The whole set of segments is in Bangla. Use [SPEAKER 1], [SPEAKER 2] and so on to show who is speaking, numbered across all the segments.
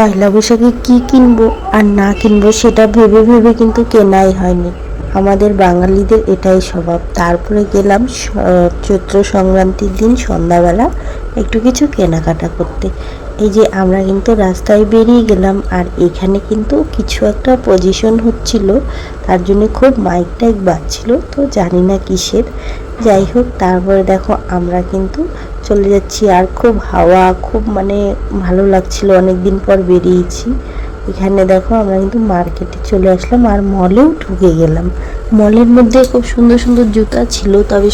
[SPEAKER 1] পয়লা বৈশাখে কি কিনবো আর না কিনবো সেটা ভেবে ভেবে কিন্তু কেনাই হয়নি। আমাদের বাঙালিদের এটাই স্বভাব। তারপরে গেলাম চৈত্র সংক্রান্তির দিন সন্ধ্যাবেলা একটু কিছু কেনাকাটা করতে। এই যে আমরা কিন্তু রাস্তায় বেরিয়ে গেলাম, আর এখানে কিন্তু কিছু একটা পজিশন হচ্ছিল, তার জন্য খুব মাইক টাইক বাজছিল, তো জানি না কিসের। যাই হোক, তারপরে দেখো আমরা কিন্তু চলে যাচ্ছি। আর খুব হাওয়া, খুব মানে ভালো লাগছিল, অনেক দিন পর বেরিয়েছি। এখানে দেখো আমরা কিন্তু মার্কেটে চলে আসলাম আর মলেও ঢুকে গেলাম। মলের মধ্যে খুব সুন্দর সুন্দর জুতা ছিল, তবে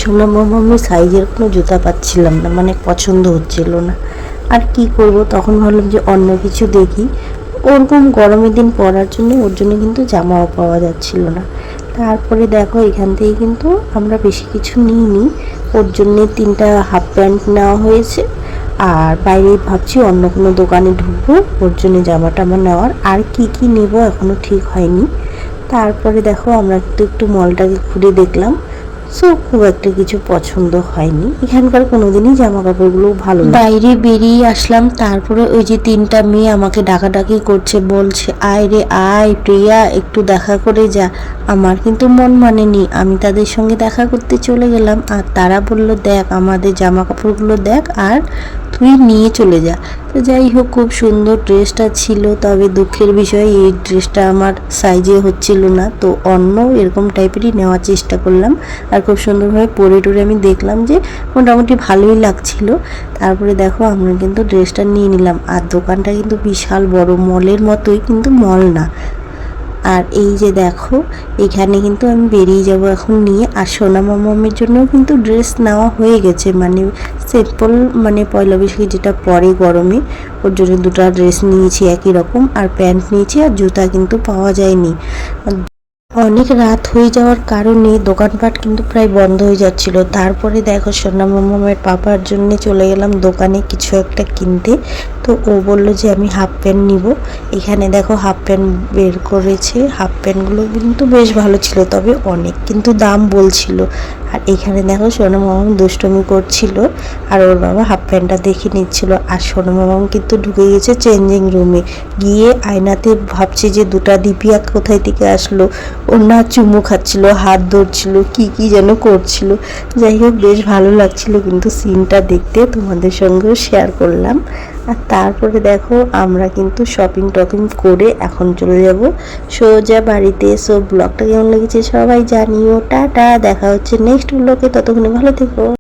[SPEAKER 1] আমি সাইজের কোনো জুতা পাচ্ছিলাম না, মানে পছন্দ হচ্ছিল না। আর কি করব, তখন ভাবলাম যে অন্য কিছু দেখি। ওরকম গরমের দিন পরার জন্য ওর জন্য কিন্তু জামাও পাওয়া যাচ্ছিল না। তারপরে দেখো এখান থেকে কিন্তু আমরা বেশি কিছু নিইনি, ওর জন্যে 3টা হাফ প্যান্ট নেওয়া হয়েছে। আর বাইরে ভাবছি অন্য কোনো দোকানে ঢুকবো, ওর জন্য জামা টামা নেওয়ার। আর কি কি নেব এখনও ঠিক হয়নি। তারপরে দেখো আমরা একটু মলটাকে ঘুরে দেখলাম। সো খুব একটা কিছু পছন্দ হয়নি। এখানকার কোনোদিনই জামা কাপড়গুলো ভালো। বাইরে বেরিয়ে আসলাম, তারপরে ওই যে 3টা মেয়ে আমাকে ডাকাডাকি করছে, বলছে আয় রে আয় প্রিয়া, একটু দেখা করে যা। আমার কিন্তু মন মানেনি, আমি তাদের সঙ্গে দেখা করতে চলে গেলাম। আর তারা বলল দেখ আমাদের জামা কাপড়গুলো দেখ, আর তুই নিয়ে চলে যা। তো যাই হোক, খুব সুন্দর ড্রেসটা ছিল, তবে দুঃখের বিষয় এই ড্রেসটা আমার সাইজে হচ্ছিল না, তো অন্য এরকম টাইপেরই নেওয়ার চেষ্টা করলাম। আর খুব সুন্দরভাবে পরে টরে আমি দেখলাম যে মোটামুটি ভালোই লাগছিল। তারপরে দেখো আমরা কিন্তু ড্রেসটা নিয়ে নিলাম। আর দোকানটা কিন্তু বিশাল বড়, মলের মতোই, কিন্তু মল না। আর এই যে দেখো এখানে কিন্তু আমি বেরিয়ে যাব এখন নিয়ে। আর সোনা মামামের জন্যও কিন্তু ড্রেস নেওয়া হয়ে গেছে, মানে সিম্পল, মানে পয়লা বৈশাখে যেটা পরে গরমে, ওর জন্য 2টা ড্রেস নিয়েছি একই রকম, আর প্যান্ট নিয়েছি। আর জুতা কিন্তু পাওয়া যায়নি, অনেক রাত হয়ে যাওয়ার কারণে দোকানপাট কিন্তু প্রায় বন্ধ হয়ে যাচ্ছিল। তারপরে দেখো সোনা মামামের পাপার জন্য চলে গেলাম দোকানে কিছু একটা কিনতে। তো ও বলল যে আমি হাফ প্যান্ট নিব। এখানে দেখো হাফ প্যান্ট বের করেছে, হাফ প্যান্টগুলো কিন্তু বেশ ভালো ছিল, তবে অনেক কিন্তু দাম বলছিল। আর এখানে দেখো সোনা মামাম দুষ্টুমি করছিল, আর ওর বাবা হাফ প্যান্টটা দেখে নিচ্ছিল। আর সোনা মামাম কিন্তু ঢুকে গেছে চেঞ্জিং রুমে, গিয়ে আয়নাতে ভাবছে যে 2টা দীপিয়া কোথায় থেকে আসলো। ওর না চুমু খাচ্ছিল, হাত ধরছিল, কি কি যেন করছিল। যাই হোক, বেশ ভালো লাগছিল কিন্তু সিনটা দেখতে, তোমাদের সঙ্গেও শেয়ার করলাম। আর তারপরে দেখো আমরা কিন্তু শপিং টপিং করে এখন চলে যাব সোজা বাড়িতে। সো ব্লগটা কেমন লেগেছে সবাই জানিও। টাটা, দেখা হচ্ছে নেক্সট ব্লগে, ততক্ষণে ভালো থেকো।